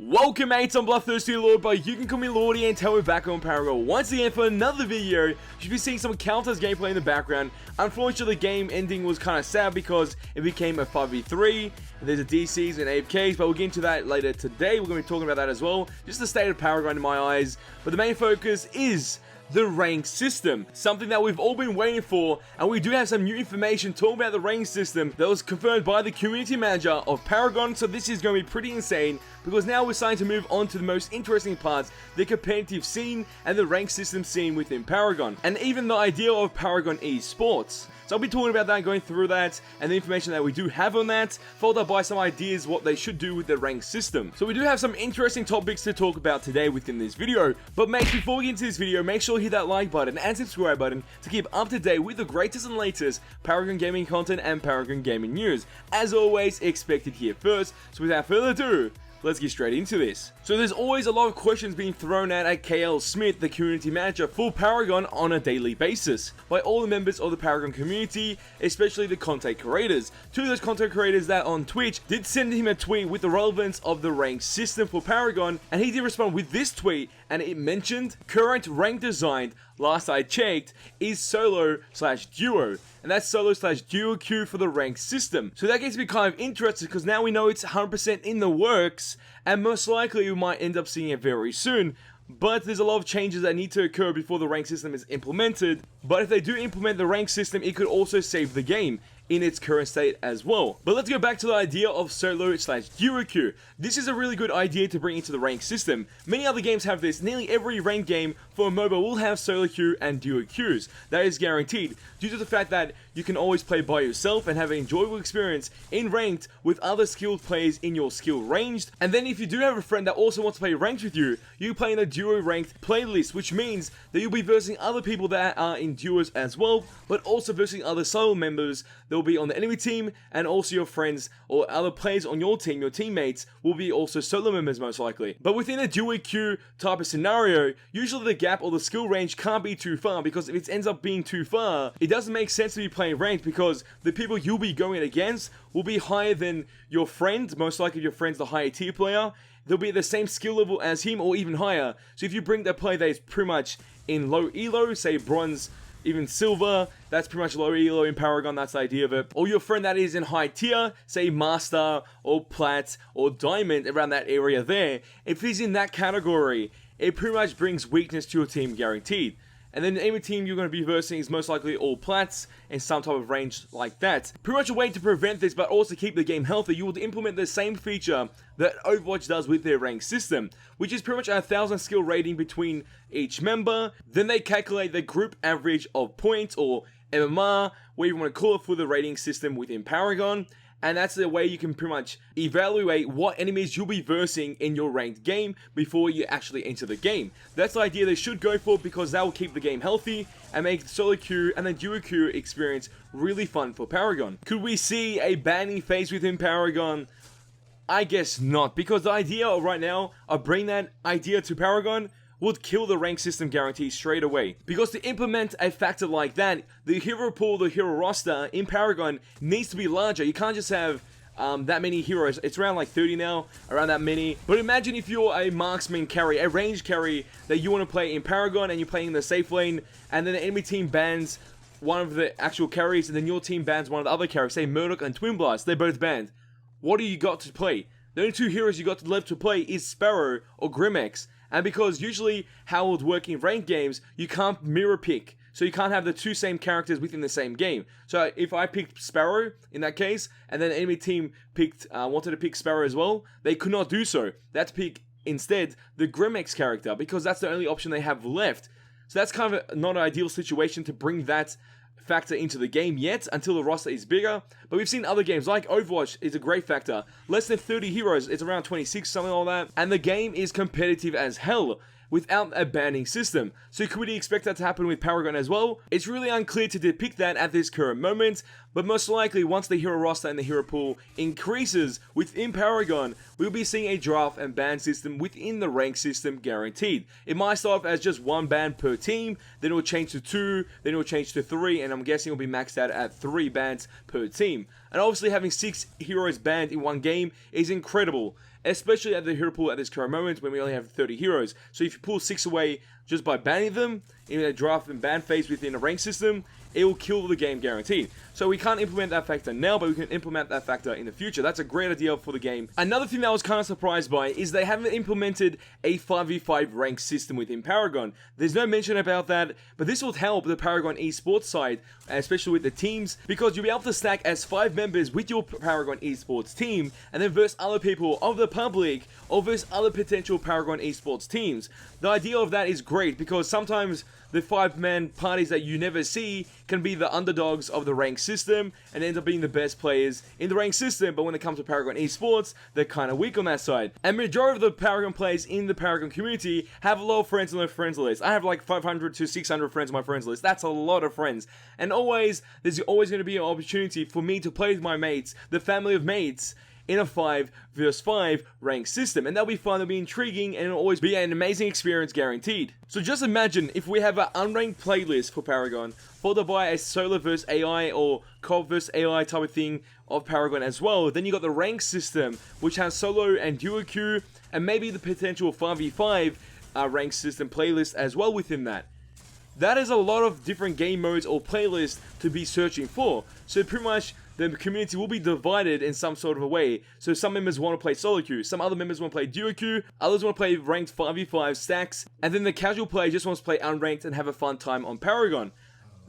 Welcome mates, I'm Bloodthirsty Lord, but you can call me Lordy, and we're back on Paragon once again for another video. You should be seeing some Counters gameplay in the background. Unfortunately, the game ending was kind of sad because it became a 5v3. There's a DCs and AFKs, but we'll get into that later today. We're going to be talking about that as well. Just the state of Paragon in my eyes. But the main focus is the rank system, something that we've all been waiting for, and we do have some new information talking about the rank system that was confirmed by the community manager of Paragon. So this is going to be pretty insane, because now we're starting to move on to the most interesting parts, the competitive scene and the rank system scene within Paragon, and even the idea of Paragon Esports. So I'll be talking about that, going through that, and the information that we do have on that, followed up by some ideas what they should do with the rank system. So we do have some interesting topics to talk about today within this video, but mate, before we get into this video, make sure you hit that like button and subscribe button to keep up to date with the greatest and latest Paragon gaming content and Paragon gaming news. As always, expected here first, so without further ado, let's get straight into this. So there's always a lot of questions being thrown at KL Smith, the community manager for Paragon, on a daily basis by all the members of the Paragon community, especially the content creators. Two of those content creators that on Twitch did send him a tweet with the relevance of the rank system for Paragon, and he did respond with this tweet, and it mentioned current rank design, last I checked, is solo/duo, and that's solo/duo queue for the rank system. So that gets me kind of interested, because now we know it's 100% in the works, and most likely we might end up seeing it very soon. But there's a lot of changes that need to occur before the rank system is implemented. But if they do implement the rank system, it could also save the game in its current state as well. But let's go back to the idea of solo/duo queue. This is a really good idea to bring into the rank system. Many other games have this. Nearly every ranked game for a MOBA will have solo queue and duo queues. That is guaranteed, due to the fact that you can always play by yourself and have an enjoyable experience in ranked with other skilled players in your skill range. And then if you do have a friend that also wants to play ranked with you, you play in a duo ranked playlist, which means that you'll be versing other people that are in duos as well, but also versing other solo members that will be on the enemy team, and also your friends or other players on your team, your teammates, will be also solo members most likely. But within a duo queue type of scenario, usually the gap or the skill range can't be too far, because if it ends up being too far, it doesn't make sense to be playing ranked, because the people you'll be going against will be higher than your friend. Most likely your friend's the higher tier player. They'll be at the same skill level as him or even higher. So if you bring that player that is pretty much in low elo, say bronze, even silver, that's pretty much low elo in Paragon, that's the idea of it. Or your friend that is in high tier, say master or plat or diamond, around that area there, if he's in that category, it pretty much brings weakness to your team guaranteed. And then the enemy team you're going to be versing is most likely all plats in some type of range like that. Pretty much a way to prevent this, but also keep the game healthy, you will implement the same feature that Overwatch does with their rank system, which is pretty much a 1,000 skill rating between each member. Then they calculate the group average of points, or MMR, whatever you want to call it, for the rating system within Paragon. And that's the way you can pretty much evaluate what enemies you'll be versing in your ranked game before you actually enter the game. That's the idea they should go for, because that will keep the game healthy and make the solo queue and the duo queue experience really fun for Paragon. Could we see a banning phase within Paragon? I guess not, because the idea right now of bringing that idea to Paragon would kill the rank system guarantee straight away. Because to implement a factor like that, the hero pool, the hero roster in Paragon needs to be larger. You can't just have that many heroes. It's around like 30 now, around that many. But imagine if you're a marksman carry, a range carry that you want to play in Paragon, and you're playing in the safe lane, and then the enemy team bans one of the actual carries, and then your team bans one of the other carries, say Murdoch and Twin Blast, they're both banned. What do you got to play? The only two heroes you got left to play is Sparrow or Grimex. And because usually how it would work in ranked games, you can't mirror pick. So you can't have the two same characters within the same game. So if I picked Sparrow in that case, and then the enemy team wanted to pick Sparrow as well, they could not do so. They had to pick instead the Grimex character, because that's the only option they have left. So that's kind of not an ideal situation to bring that factor into the game yet, until the roster is bigger. But we've seen other games like Overwatch is a great factor. Less than 30 heroes, it's around 26, something like that, and the game is competitive as hell without a banning system. So could we expect that to happen with Paragon as well? It's really unclear to depict that at this current moment, but most likely once the hero roster and the hero pool increases within Paragon, we'll be seeing a draft and ban system within the rank system guaranteed. It might start off as just one ban per team, then it will change to 2, then it will change to 3, and I'm guessing it will be maxed out at 3 bans per team. And obviously having 6 heroes banned in one game is incredible. especially at the hero pool at this current moment when we only have 30 heroes. So if you pull 6 away just by banning them in a draft and ban phase within a rank system, it will kill the game guaranteed. So we can't implement that factor now, but we can implement that factor in the future. That's a great idea for the game. Another thing that I was kind of surprised by is they haven't implemented a 5v5 rank system within Paragon. There's no mention about that, but this will help the Paragon esports side, especially with the teams, because you'll be able to stack as 5 members with your Paragon esports team, and then versus other people of the public, or versus other potential Paragon esports teams. The idea of that is great, because sometimes the 5-man parties that you never see can be the underdogs of the rank system and end up being the best players in the rank system, but when it comes to Paragon esports, they're kind of weak on that side. And majority of the Paragon players in the Paragon community have a lot of friends on their friends list. I have like 500 to 600 friends on my friends list. That's a lot of friends. And there's always going to be an opportunity for me to play with my mates, the family of mates, in a 5 vs 5 rank system, and that'll be fun, it'll be intriguing, and it'll always be an amazing experience guaranteed. So just imagine if we have an unranked playlist for Paragon, followed by a solo vs AI or co-op vs AI type of thing of Paragon as well. Then you got the rank system, which has solo and duo queue, and maybe the potential 5v5 rank system playlist as well within that. That is a lot of different game modes or playlists to be searching for. So pretty much the community will be divided in some sort of a way. So some members want to play solo queue, some other members want to play duo queue, others want to play ranked 5v5 stacks, and then the casual player just wants to play unranked and have a fun time on Paragon.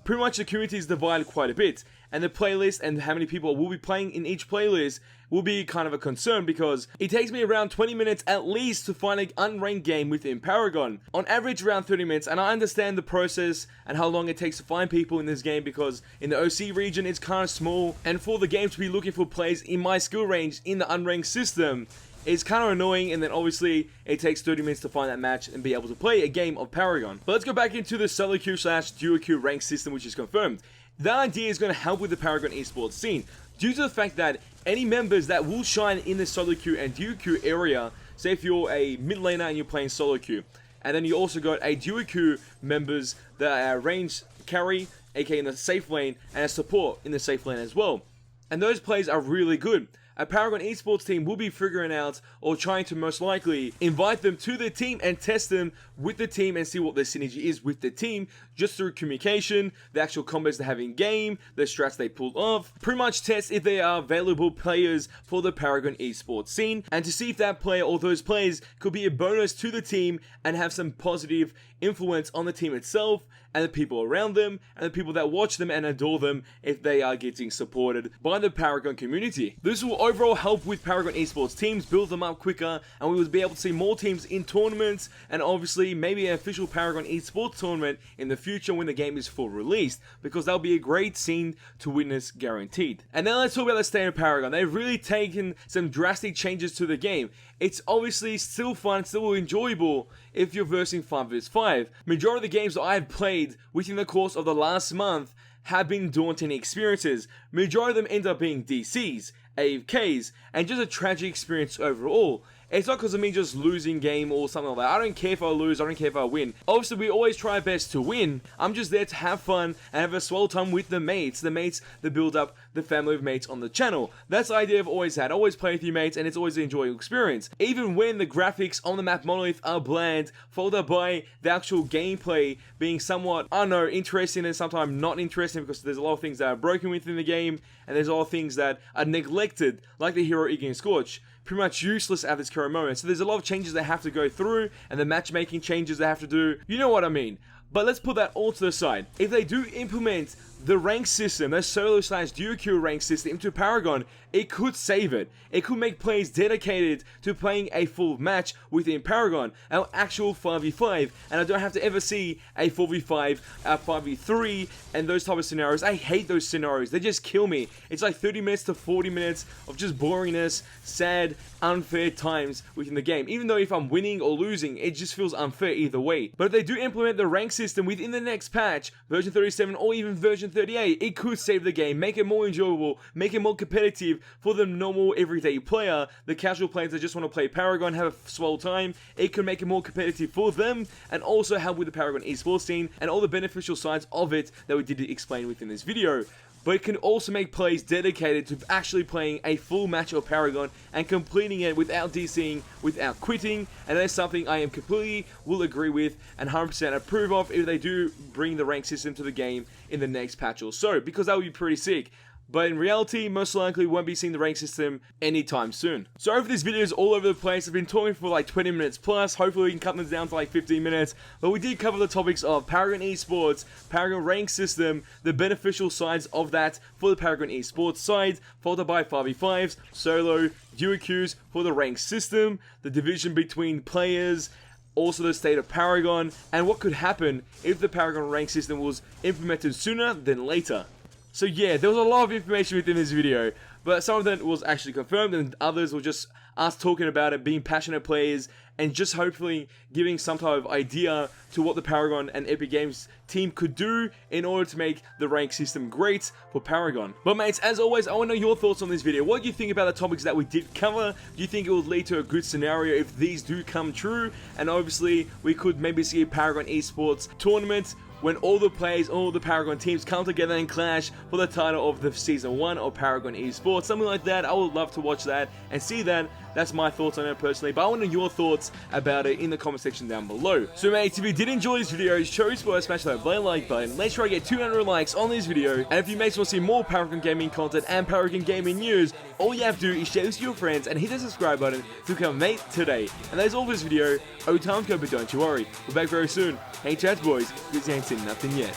Pretty much the community is divided quite a bit, and the playlist and how many people will be playing in each playlist will be kind of a concern, because it takes me around 20 minutes at least to find an unranked game within Paragon. On average around 30 minutes, and I understand the process and how long it takes to find people in this game, because in the OC region it's kind of small, and for the game to be looking for players in my skill range in the unranked system, it's kind of annoying, and then obviously it takes 30 minutes to find that match and be able to play a game of Paragon. But let's go back into the solo queue / duo queue rank system, which is confirmed. That idea is going to help with the Paragon esports scene, due to the fact that any members that will shine in the solo queue and duo queue area, say if you're a mid laner and you're playing solo queue, and then you also got a duo queue members that are range carry, aka in the safe lane, and a support in the safe lane as well. And those players are really good. A Paragon esports team will be figuring out, or trying to most likely invite them to the team and test them with the team and see what their synergy is with the team, just through communication, the actual combos they have in game, the strats they pulled off. Pretty much test if they are available players for the Paragon esports scene, and to see if that player or those players could be a bonus to the team and have some positive influence on the team itself and the people around them and the people that watch them and adore them if they are getting supported by the Paragon community. This will overall help with Paragon esports teams, build them up quicker, and we will be able to see more teams in tournaments, and obviously maybe an official Paragon esports tournament in the future when the game is full released, because that'll be a great scene to witness guaranteed. And now let's talk about the state of Paragon. They've really taken some drastic changes to the game. It's obviously still fun, still enjoyable if you're versing 5 vs 5. Majority of the games that I've played within the course of the last month have been daunting experiences. Majority of them end up being DCs, AFKs, and just a tragic experience overall. It's not because of me just losing game or something like that. I don't care if I lose, I don't care if I win. Obviously, we always try our best to win. I'm just there to have fun and have a swell time with the mates that build up the family of mates on the channel. That's the idea I've always had. Always play with your mates, and it's always an enjoyable experience. Even when the graphics on the map Monolith are bland, followed by the actual gameplay being somewhat, I don't know, interesting and sometimes not interesting, because there's a lot of things that are broken within the game, and there's a lot of things that are neglected, like the hero Iggy and Scorch. Pretty much useless at this current moment. So there's a lot of changes they have to go through, and the matchmaking changes they have to do. You know what I mean. But let's put that all to the side. If they do implement the rank system, the solo / duo queue rank system into Paragon, it could save it. It could make players dedicated to playing a full match within Paragon, an actual 5v5, and I don't have to ever see a 4v5, a 5v3, and those type of scenarios. I hate those scenarios. They just kill me. It's like 30 minutes to 40 minutes of just boringness, sad, unfair times within the game. Even though if I'm winning or losing, it just feels unfair either way. But if they do implement the rank system within the next patch, version 37 or even version 38, it could save the game, make it more enjoyable, make it more competitive for the normal everyday player, the casual players that just want to play Paragon, have a swell time. It could make it more competitive for them, and also help with the Paragon esports scene and all the beneficial sides of it that we did explain within this video. but it can also make players dedicated to actually playing a full match of Paragon and completing it without DCing, without quitting, and that's something I am completely will agree with and 100% approve of if they do bring the rank system to the game in the next patch or so, because that would be pretty sick. But in reality, most likely won't be seeing the rank system anytime soon. Sorry for this video is all over the place. I've been talking for like 20 minutes plus. Hopefully we can cut this down to like 15 minutes. But we did cover the topics of Paragon Esports, Paragon rank system, the beneficial sides of that for the Paragon Esports side, followed by 5v5s, solo, duo queues for the rank system, the division between players, also the state of Paragon, and what could happen if the Paragon rank system was implemented sooner than later. So yeah, there was a lot of information within this video, but some of it was actually confirmed and others were just us talking about it, being passionate players, and just hopefully giving some type of idea to what the Paragon and Epic Games team could do in order to make the rank system great for Paragon. But mates, as always, I want to know your thoughts on this video. What do you think about the topics that we did cover? Do you think it would lead to a good scenario if these do come true? And obviously, we could maybe see a Paragon Esports tournament when all the players, all the Paragon teams come together and clash for the title of the Season 1 of Paragon Esports. Something like that. I would love to watch that and see that. That's my thoughts on it personally, but I want to know your thoughts about it in the comment section down below. So mates, if you did enjoy this video, show your support, smash that like button. Let's try to get 200 likes on this video. And if you mates want to see more Paragon Gaming content and Paragon Gaming news, all you have to do is share this with your friends and hit the subscribe button to become a mate today. And that's all for this video. Time's go, but don't you worry. We're back very soon. Hey chat boys, because you ain't seen nothing yet.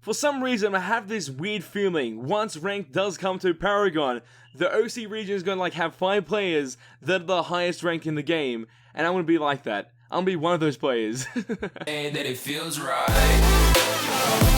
For some reason, I have this weird feeling, once rank does come to Paragon, the OC region is going to like have 5 players that are the highest rank in the game, and I'm going to be like that. I'm going to be one of those players. And that it feels right.